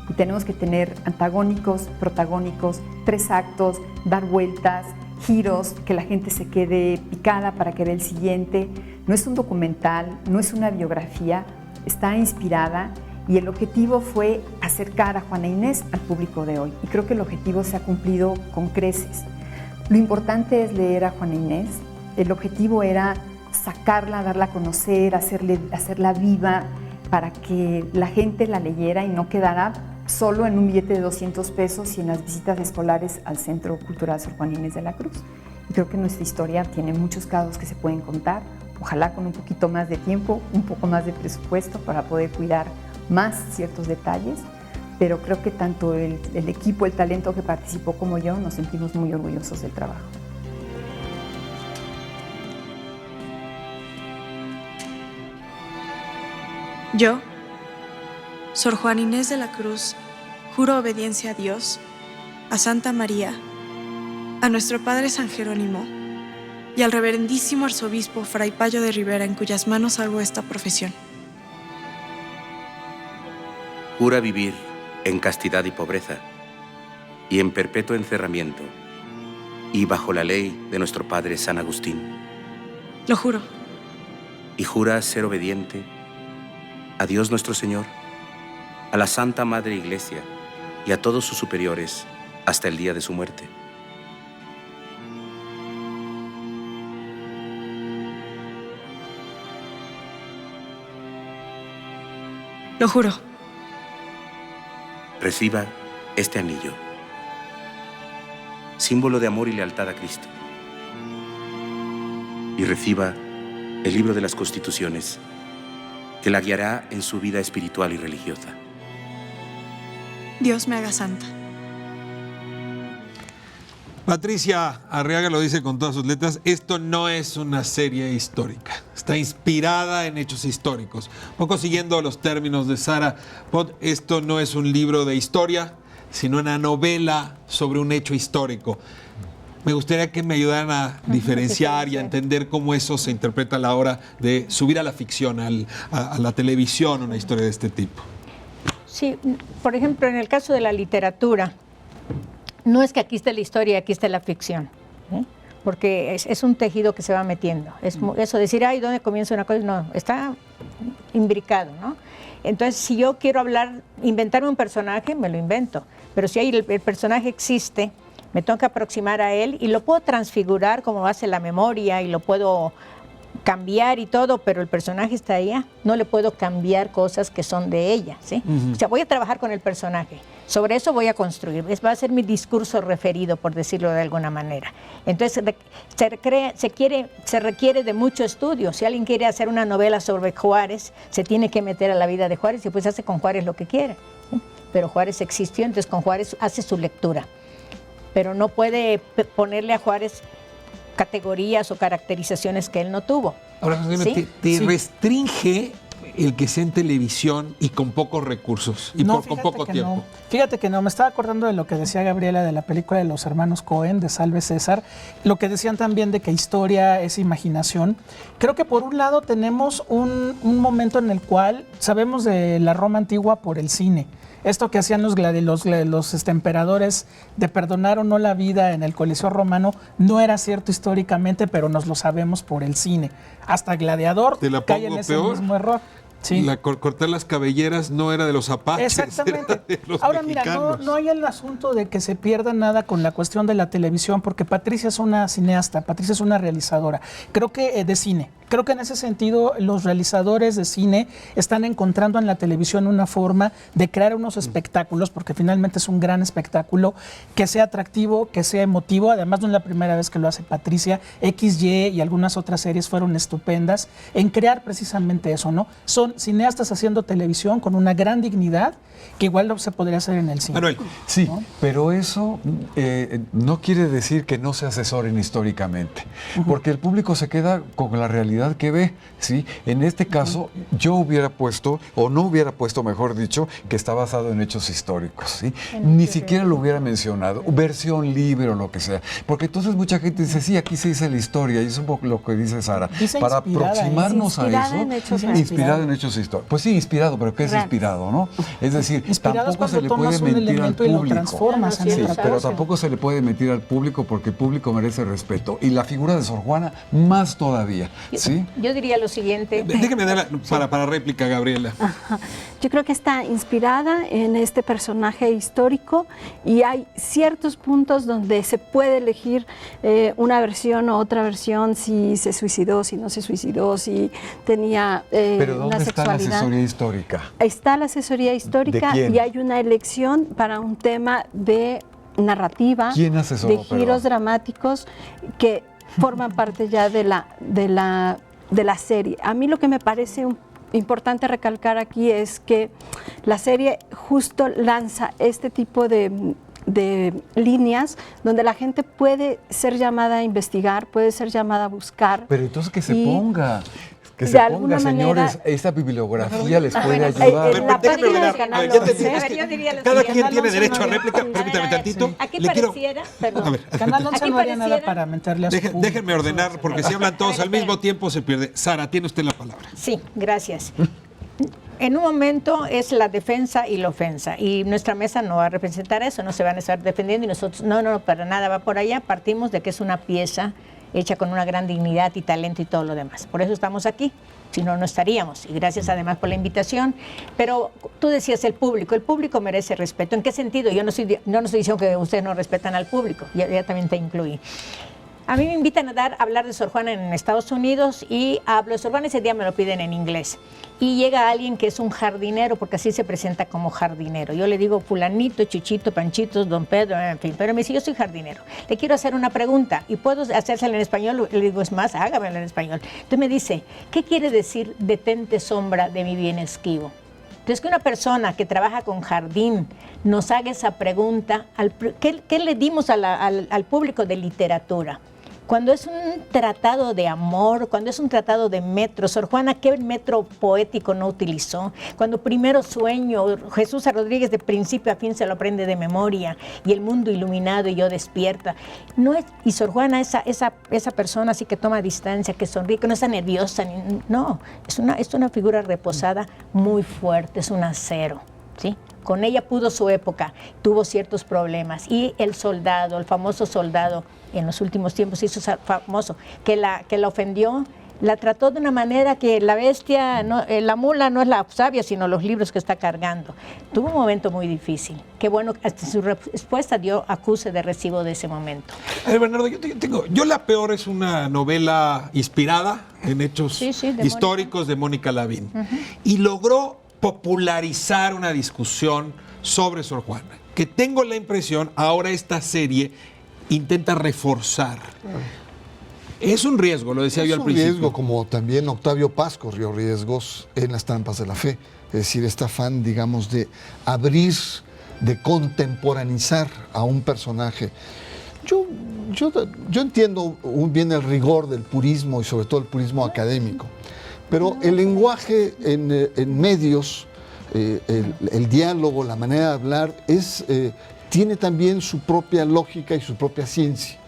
y tenemos que tener antagónicos, protagónicos, 3 actos, dar vueltas, giros, que la gente se quede picada para que vea el siguiente. No es un documental, no es una biografía, está inspirada, y el objetivo fue acercar a Juana Inés al público de hoy, y creo que el objetivo se ha cumplido con creces. Lo importante es leer a Juana Inés, el objetivo era sacarla, darla a conocer, hacerla viva para que la gente la leyera y no quedara solo en un billete de 200 pesos y en las visitas escolares al Centro Cultural Sor Juana Inés de la Cruz. Y creo que nuestra historia tiene muchos casos que se pueden contar, ojalá con un poquito más de tiempo, un poco más de presupuesto para poder cuidar más ciertos detalles, pero creo que tanto el equipo, el talento que participó como yo, nos sentimos muy orgullosos del trabajo. Yo, Sor Juana Inés de la Cruz, juro obediencia a Dios, a Santa María, a nuestro Padre San Jerónimo y al reverendísimo arzobispo Fray Payo de Rivera, en cuyas manos hago esta profesión. Jura vivir en castidad y pobreza, y en perpetuo encerramiento, y bajo la ley de nuestro Padre San Agustín. Lo juro. Y jura ser obediente a Dios nuestro Señor, a la Santa Madre Iglesia y a todos sus superiores hasta el día de su muerte. Lo juro. Reciba este anillo, símbolo de amor y lealtad a Cristo. Y reciba el libro de las Constituciones, que la guiará en su vida espiritual y religiosa. Dios me haga santa. Patricia Arriaga lo dice con todas sus letras, esto no es una serie histórica, está inspirada en hechos históricos. Un poco siguiendo los términos de Sara Pot, esto no es un libro de historia, sino una novela sobre un hecho histórico. Me gustaría que me ayudaran a diferenciar y a entender cómo eso se interpreta a la hora de subir a la ficción, a la televisión, una historia de este tipo. Sí, por ejemplo, en el caso de la literatura, no es que aquí esté la historia y aquí esté la ficción, ¿eh? porque es un tejido que se va metiendo. Eso decir, ay, ¿dónde comienza una cosa? No, está imbricado, ¿no? Entonces, si yo quiero inventarme un personaje, me lo invento. Pero si el personaje existe, me tengo que aproximar a él y lo puedo transfigurar como hace la memoria y lo puedo cambiar y todo, pero el personaje está allá. No le puedo cambiar cosas que son de ella, ¿sí? O sea, voy a trabajar con el personaje. Sobre eso voy a construir. Va a ser mi discurso referido, por decirlo de alguna manera. Entonces, se requiere de mucho estudio. Si alguien quiere hacer una novela sobre Juárez, se tiene que meter a la vida de Juárez y pues hace con Juárez lo que quiere, ¿sí? Pero Juárez existió, entonces con Juárez hace su lectura. Pero no puede ponerle a Juárez categorías o caracterizaciones que él no tuvo. Ahora, ¿sí? te restringe el que sea en televisión y con pocos recursos y con poco tiempo. No. Fíjate que no, me estaba acordando de lo que decía Gabriela de la película de los hermanos Cohen, de Salve César, lo que decían también de que historia es imaginación. Creo que por un lado tenemos un momento en el cual sabemos de la Roma antigua por el cine. Esto que hacían los emperadores de perdonar o no la vida en el Coliseo romano no era cierto históricamente, pero nos lo sabemos por el cine. Hasta Gladiador cae en ese mismo error. Sí. Cortar las cabelleras no era de los apaches. Exactamente. Era de los Ahora mexicanos. mira, no hay el asunto de que se pierda nada con la cuestión de la televisión, porque Patricia es una cineasta, Patricia es una realizadora, creo que de cine. Creo que en ese sentido los realizadores de cine están encontrando en la televisión una forma de crear unos espectáculos, porque finalmente es un gran espectáculo, que sea atractivo, que sea emotivo. Además, no es la primera vez que lo hace Patricia. XY y algunas otras series fueron estupendas en crear precisamente eso, ¿no? Son cineastas haciendo televisión con una gran dignidad que igual no se podría hacer en el cine. Manuel. Sí, ¿no? pero eso no quiere decir que no se asesoren históricamente, porque el público se queda con la realidad que ve, ¿sí? En este caso, yo hubiera puesto, o no hubiera puesto, mejor dicho, que está basado en hechos históricos, ¿sí? Ni siquiera lo hubiera mencionado, versión libre o lo que sea, porque entonces mucha gente dice, sí, aquí se dice la historia, y es un poco lo que dice Sara, para aproximarnos a eso, inspirada en hechos históricos. Pues sí, inspirado, pero ¿qué es inspirado, no? Es decir, tampoco se le puede mentir al público. Sí, pero tampoco se le puede mentir al público porque el público merece respeto. Y la figura de Sor Juana más todavía, ¿sí? Yo diría lo siguiente. Déjeme dar para réplica, Gabriela. Ajá. Yo creo que está inspirada en este personaje histórico y hay ciertos puntos donde se puede elegir una versión o otra versión, si se suicidó, si no se suicidó, si tenía ¿Pero dónde una está la sexualidad. asesoría histórica? Está la asesoría histórica. ¿De quién? Y hay una elección para un tema de narrativa, ¿Quién asesoró, de giros dramáticos que forman parte ya de la serie. A mí lo que me parece importante recalcar aquí es que la serie justo lanza este tipo de líneas donde la gente puede ser llamada a investigar, puede ser llamada a buscar. Pero entonces que se ponga. Que de se alguna ponga, manera, señores, esta bibliografía les puede ayudar. En la página del canal Cada quien tiene derecho a réplica. Permítame tantito. Aquí pareciera, perdón. A ver, Canal 11 no haría nada para meterle a su público. Déjenme ordenar, porque si hablan todos al mismo tiempo se pierde. Sara, tiene usted la palabra. Sí, gracias. En un momento es la defensa y la ofensa, y nuestra mesa no va a representar eso, no se van a estar defendiendo, y nosotros, no, para nada va por allá. Partimos de que es una pieza hecha con una gran dignidad y talento y todo lo demás. Por eso estamos aquí, si no, no estaríamos. Y gracias además por la invitación. Pero tú decías el público merece respeto. ¿En qué sentido? Yo no estoy diciendo que ustedes no respetan al público, ya también te incluí. A mí me invitan a hablar de Sor Juana en Estados Unidos y hablo de Sor Juana, ese día me lo piden en inglés. Y llega alguien que es un jardinero, porque así se presenta como jardinero. Yo le digo fulanito, Chuchito, Panchitos, Don Pedro, en fin. Pero me dice, yo soy jardinero. Le quiero hacer una pregunta y puedo hacérsela en español. Le digo, es más, hágamela en español. Entonces me dice, ¿qué quiere decir detente sombra de mi bien esquivo? Entonces, que una persona que trabaja con jardín nos haga esa pregunta, ¿qué le dimos al público de literatura? Cuando es un tratado de amor, cuando es un tratado de metro, Sor Juana, ¿qué metro poético no utilizó? Cuando primero sueño, Jesús a Rodríguez de principio a fin se lo aprende de memoria, y el mundo iluminado y yo despierta. No es, y Sor Juana, esa persona así que toma distancia, que sonríe, que no está nerviosa, no, es una figura reposada muy fuerte, es un acero. ¿sí? Con ella pudo su época, tuvo ciertos problemas. Y el soldado, el famoso soldado, en los últimos tiempos hizo famoso, que la ofendió, la trató de una manera que la bestia, la mula no es la sabia, sino los libros que está cargando. Tuvo un momento muy difícil. Qué bueno, hasta su respuesta dio acuse de recibo de ese momento. Bernardo, yo La Peor es una novela inspirada en hechos históricos de Mónica Lavín. Y logró popularizar una discusión sobre Sor Juana, que tengo la impresión, ahora esta serie intenta reforzar. Es un riesgo, lo decía yo al principio. Es un riesgo, como también Octavio Paz corrió riesgos en Las Trampas de la Fe. Es decir, este afán, digamos, de abrir, de contemporaneizar a un personaje. Yo entiendo bien el rigor del purismo y sobre todo el purismo académico, pero el lenguaje en medios, el diálogo, la manera de hablar, tiene también su propia lógica y su propia ciencia.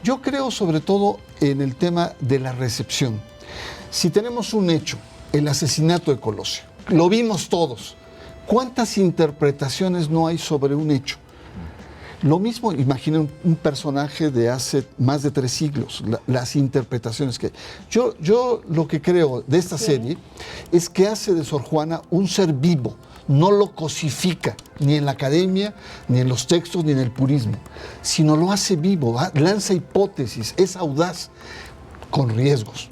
Yo creo sobre todo en el tema de la recepción. Si tenemos un hecho, el asesinato de Colosio, lo vimos todos. ¿Cuántas interpretaciones no hay sobre un hecho? Lo mismo, imaginen un personaje de hace más de 3 siglos, las interpretaciones que... Yo lo que creo de esta serie es que hace de Sor Juana un ser vivo, no lo cosifica, ni en la academia, ni en los textos, ni en el purismo, sino lo hace vivo, lanza hipótesis, es audaz, con riesgos,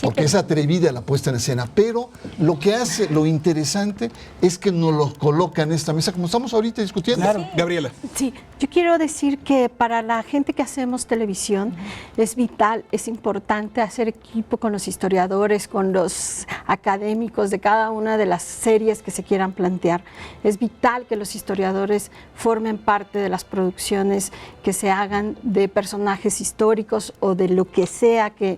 porque es atrevida la puesta en escena, pero lo que hace, lo interesante, es que nos lo coloca en esta mesa, como estamos ahorita discutiendo. Claro. Gabriela. Sí, yo quiero decir que para la gente que hacemos televisión es vital, es importante hacer equipo con los historiadores, con los académicos de cada una de las series que se quieran plantear. Es vital que los historiadores formen parte de las producciones que se hagan de personajes históricos o de lo que sea que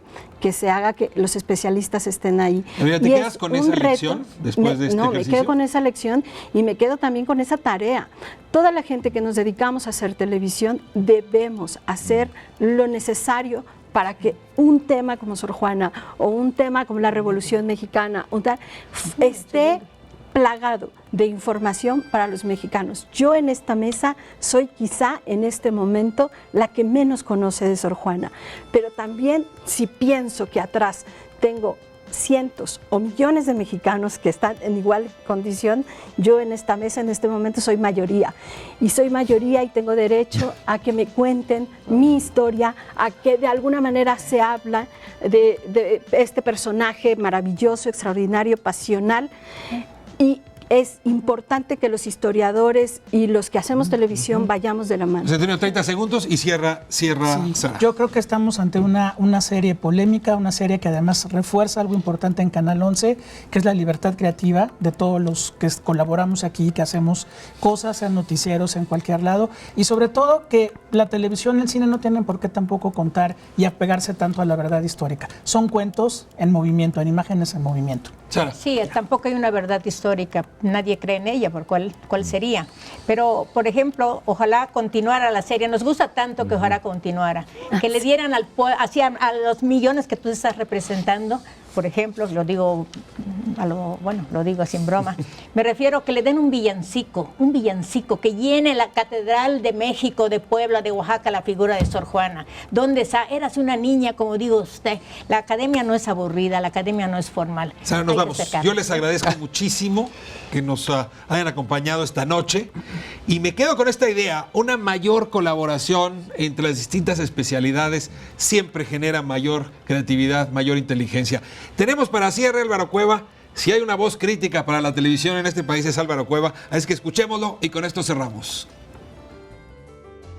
se haga, que los especialistas estén ahí. ¿Te quedas con esa lección después de este ejercicio? No, me quedo con esa lección y me quedo también con esa tarea. Toda la gente que nos dedicamos a hacer televisión debemos hacer lo necesario para que un tema como Sor Juana o un tema como la Revolución Mexicana esté plagado de información para los mexicanos. Yo en esta mesa soy quizá en este momento la que menos conoce de Sor Juana, pero también si pienso que atrás tengo cientos o millones de mexicanos que están en igual condición, yo en esta mesa en este momento soy mayoría y tengo derecho a que me cuenten mi historia, a que de alguna manera se habla de este personaje maravilloso, extraordinario, pasional. Y es importante que los historiadores y los que hacemos televisión vayamos de la mano. Se tiene 30 segundos y cierra Sara. Yo creo que estamos ante una serie polémica, una serie que además refuerza algo importante en Canal 11, que es la libertad creativa de todos los que colaboramos aquí, que hacemos cosas en noticieros, en cualquier lado, y sobre todo que la televisión y el cine no tienen por qué tampoco contar y apegarse tanto a la verdad histórica. Son cuentos en movimiento, en imágenes en movimiento. Sara. Sí, tampoco hay una verdad histórica, nadie cree en ella, ¿por cuál sería? Pero, por ejemplo, ojalá continuara la serie, nos gusta tanto que ojalá continuara, que le dieran a los millones que tú estás representando, por ejemplo, lo digo así en broma, me refiero que le den un villancico que llene la Catedral de México, de Puebla, de Oaxaca, la figura de Sor Juana, donde eras una niña, como digo usted, la academia no es aburrida, la academia no es formal. Sara, nos vamos. Yo les agradezco muchísimo que nos hayan acompañado esta noche y me quedo con esta idea, una mayor colaboración entre las distintas especialidades siempre genera mayor creatividad, mayor inteligencia. Tenemos para cierre Álvaro Cueva. Si hay una voz crítica para la televisión en este país es Álvaro Cueva, así que escuchémoslo y con esto cerramos.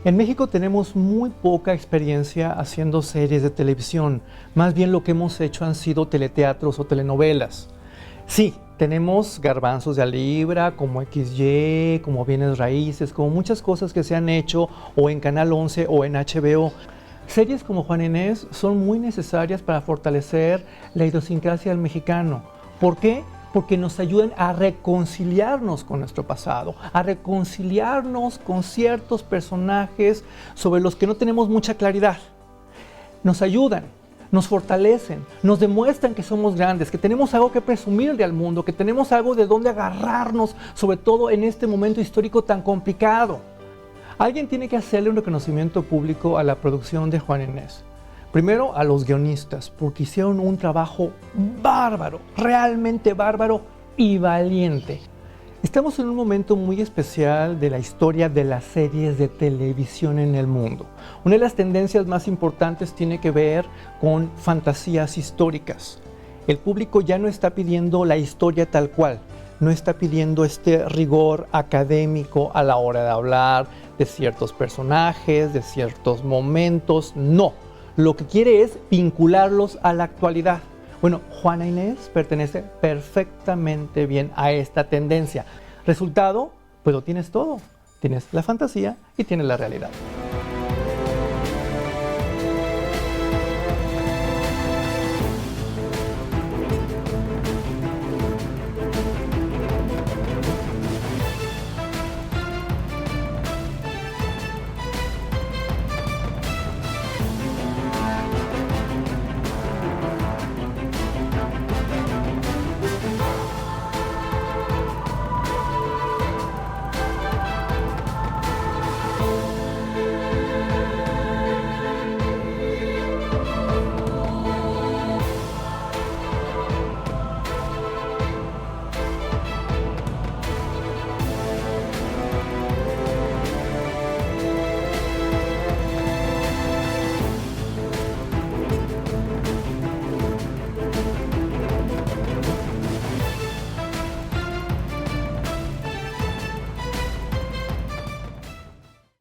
En México tenemos muy poca experiencia haciendo series de televisión. Más bien lo que hemos hecho han sido teleteatros o telenovelas. Sí, tenemos Garbanzos de a Libra, como XY, como Bienes Raíces, como muchas cosas que se han hecho o en Canal 11 o en HBO. Series como Juana Inés son muy necesarias para fortalecer la idiosincrasia del mexicano. ¿Por qué? Porque nos ayudan a reconciliarnos con nuestro pasado, a reconciliarnos con ciertos personajes sobre los que no tenemos mucha claridad. Nos ayudan nos fortalecen, nos demuestran que somos grandes, que tenemos algo que presumirle al mundo, que tenemos algo de donde agarrarnos, sobre todo en este momento histórico tan complicado. Alguien tiene que hacerle un reconocimiento público a la producción de Juana Inés. Primero a los guionistas, porque hicieron un trabajo bárbaro, realmente bárbaro y valiente. Estamos en un momento muy especial de la historia de las series de televisión en el mundo. Una de las tendencias más importantes tiene que ver con fantasías históricas. El público ya no está pidiendo la historia tal cual, no está pidiendo este rigor académico a la hora de hablar de ciertos personajes, de ciertos momentos, no. Lo que quiere es vincularlos a la actualidad. Bueno, Juana Inés pertenece perfectamente bien a esta tendencia. Resultado, pues lo tienes todo. Tienes la fantasía y tienes la realidad.